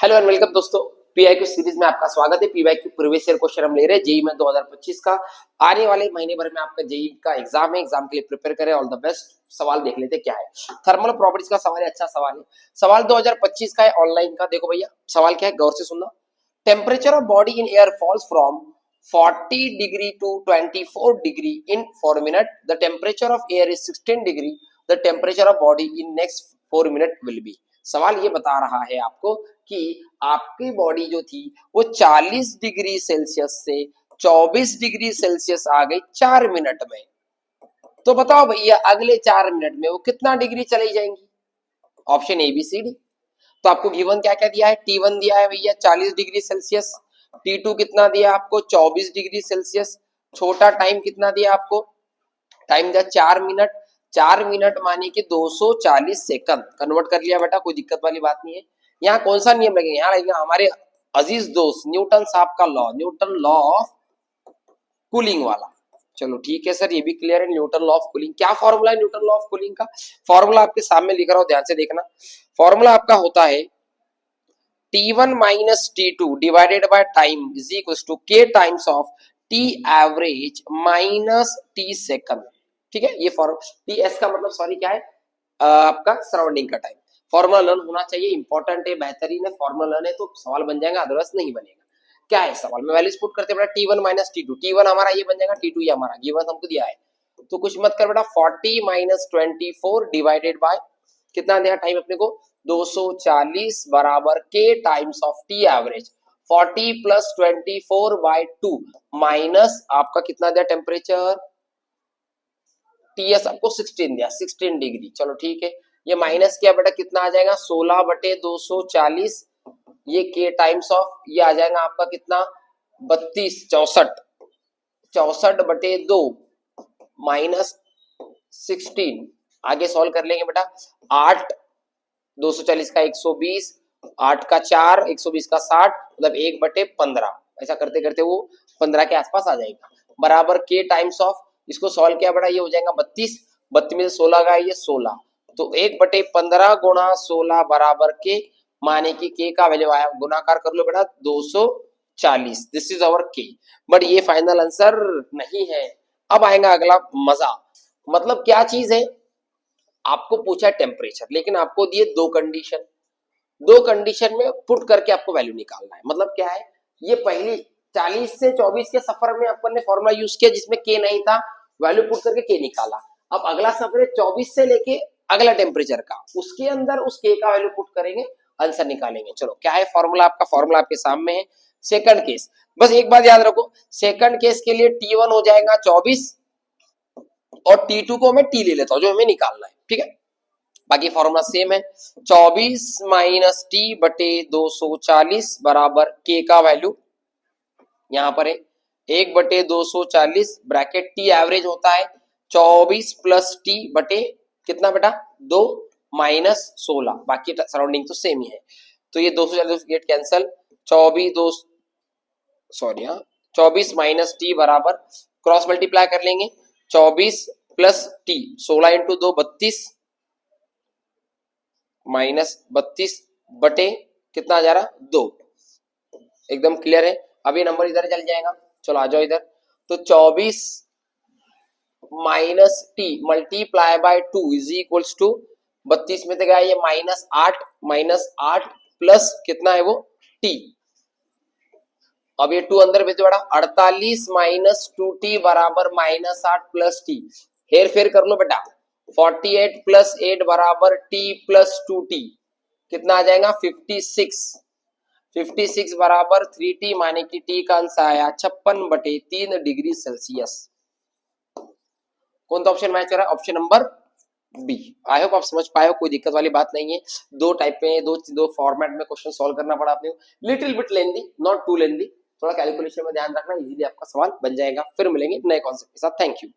Hello and welcome दोस्तों। PIQ series में आपका स्वागत है। पीआईक्यू प्रीवियस ईयर क्वेश्चन हम ले रहे हैं जेई में 2025 का। आने वाले महीने भर में आपका जेई का एग्जाम है। एग्जाम के लिए प्रिपेयर करें। All the best. सवाल देख लेते क्या है। थर्मल प्रॉपर्टीज का सवाल है। अच्छा सवाल है। सवाल 2025 का है, ऑनलाइन का। देखो भैया सवाल क्या है, गौर से सुनना। Temperature of body in air falls from 40 degree to 24 degree in 4 minute. The temperature of air is 16 degree. The temperature of body in next 4 minute will be. सवाल ये बता रहा है आपको कि आपकी बॉडी जो थी वो 40 डिग्री सेल्सियस से 24 डिग्री सेल्सियस आ गई 4 मिनट में। तो बताओ भैया अगले 4 मिनट में वो कितना डिग्री चली जाएंगी। Option A B C D. तो आपको गिवन क्या क्या दिया है, T1 दिया है भैया 40 डिग्री सेल्सियस, T2 कितना दिया आपको 24 डिग्री सेल्सियस, छोटा टाइम कितना दिया आपको, टाइम दिया 4 मिनट। 4 मिनट माने कि 240 सेकंड। कन्वर्ट कर लिया बेटा, कोई दिक्कत वाली बात नहीं है। यहाँ कौन सा नियम लगेगा, यहाँ लगेगा हमारे अजीज दोस्त न्यूटन साहब का law, Newton law of cooling वाला। चलो ठीक है सर, ये भी क्लियर है। न्यूटन लॉ ऑफ कूलिंग क्या फॉर्मूला है, न्यूटन लॉ ऑफ कूलिंग का फॉर्मूला आपके सामने लिख रहा हूं, ध्यान से देखना। फॉर्मूला आपका होता है T1 minus T2 divided by time is equal to K times of T average minus T second. ठीक है, ये टी एस का मतलब सॉरी क्या है, आपका सराउंडिंग का टाइम। फॉर्मूला लर्न होना चाहिए, इंपॉर्टेंट है, बेहतरीन है। फॉर्मूला लर्न है तो सवाल बन जाएगा, अदरवाइज नहीं बनेगा। क्या है सवाल में, वैल्यूज पुट करते बेटा T1 माइनस T2। T1 हमारा ये बन जाएगा, T2 ये हमारा गिवन हमको दिया है, तो कुछ मत कर बेटा। 40 माइनस 24 डिवाइडेड बाय कितना दिया टाइम अपने को 240 बराबर K times of T average 40 plus 24 by 2 minus आपका कितना दिया टेम्परेचर, टीएस आपको 16 दिया, 16 डिग्री। चलो ठीक है, ये माइनस किया बेटा कितना आ जाएगा 16 बटे 240, ये के टाइम्स ऑफ ये आ जाएगा आपका कितना 32 64, 64 बटे 2 माइनस 16। आगे सॉल्व कर लेंगे बेटा। 8 240 का 120, 8 का 4 120 का 60, मतलब 1 बटे 15। ऐसा करते करते वो 15 के आसपास आ जाएगा, बराबर के टाइम्स ऑफ, इसको सॉल्व किया बड़ा ये हो जाएगा 32, 32 में से 16 का ये 16, तो 1 बटे 15 गुणा 16 बराबर के, माने कि के का वैल्यू आया, गुणाकार कर लो बेटा 240। दिस इज आवर के, बट ये फाइनल आंसर नहीं है। अब आएगा अगला मजा। मतलब क्या चीज है, आपको पूछा टेम्परेचर, लेकिन आपको दिए दो कंडीशन, दो कंडीशन में पुट करके आपको वैल्यू निकालना है। मतलब क्या है, ये पहली 40 से 24 के सफर में अपन ने फॉर्मूला यूज किया जिसमें के नहीं था, वैल्यू पुट करके के निकाला। अब अगला सफर है 24 से लेके अगला टेम्परेचर का, उसके अंदर उस के का वैल्यू पुट करेंगे, आंसर निकालेंगे। चलो क्या है फॉर्मूला, आपका फॉर्मूला आपके सामने है। सेकंड केस, बस एक बात याद रखो, सेकंड केस के लिए T1 हो जाएगा 24 और T2 को मैं T ले लेता हूं जो हमें निकालना है। ठीक है, बाकी फॉर्मूला सेम है। 24 माइनस टी बटे 240 बराबर के का वैल्यू यहां पर है 1 बटे 240 ब्रैकेट टी एवरेज होता है 24 प्लस टी बटे कितना बेटा 2 माइनस 16, बाकी सराउंडिंग तो सेम ही है। तो ये 240 गेट कैंसल, 24 माइनस टी बराबर क्रॉस मल्टीप्लाई कर लेंगे, 24 प्लस टी 16 इंटू 2 32 माइनस 32 बटे कितना आ जा रहा 2। एकदम क्लियर है। अब ये नंबर इधर चल जाएगा, चलो आ जाओ इधर। तो 24 minus T multiply by 2 is equals to 32 में तो गया ये माइनस 8 प्लस कितना है वो टी। अब ये 2 अंदर भेजो बेटा, 48 माइनस 2t बराबर माइनस 8 प्लस टी, हेर फेर कर लो बेटा। 48 प्लस 8 बराबर t प्लस 2t, कितना आ जाएगा 56, 56 बराबर 3t, माने कि t का आंसर आया 56 बटे 3 डिग्री सेल्सियस। कौन सा ऑप्शन मैच कर रहा है, option number B. I hope आप समझ पाए हो, कोई दिक्कत वाली बात नहीं है। दो टाइप में दो फॉर्मेट में क्वेश्चन सॉल्व करना पड़ा आपने, little bit lengthy not too lengthy, थोड़ा कैलकुलेशन में ध्यान रखना, इजीली आपका सवाल बन जाएगा। फिर मिलेंगे नए कॉन्सेप्ट के साथ। Thank you.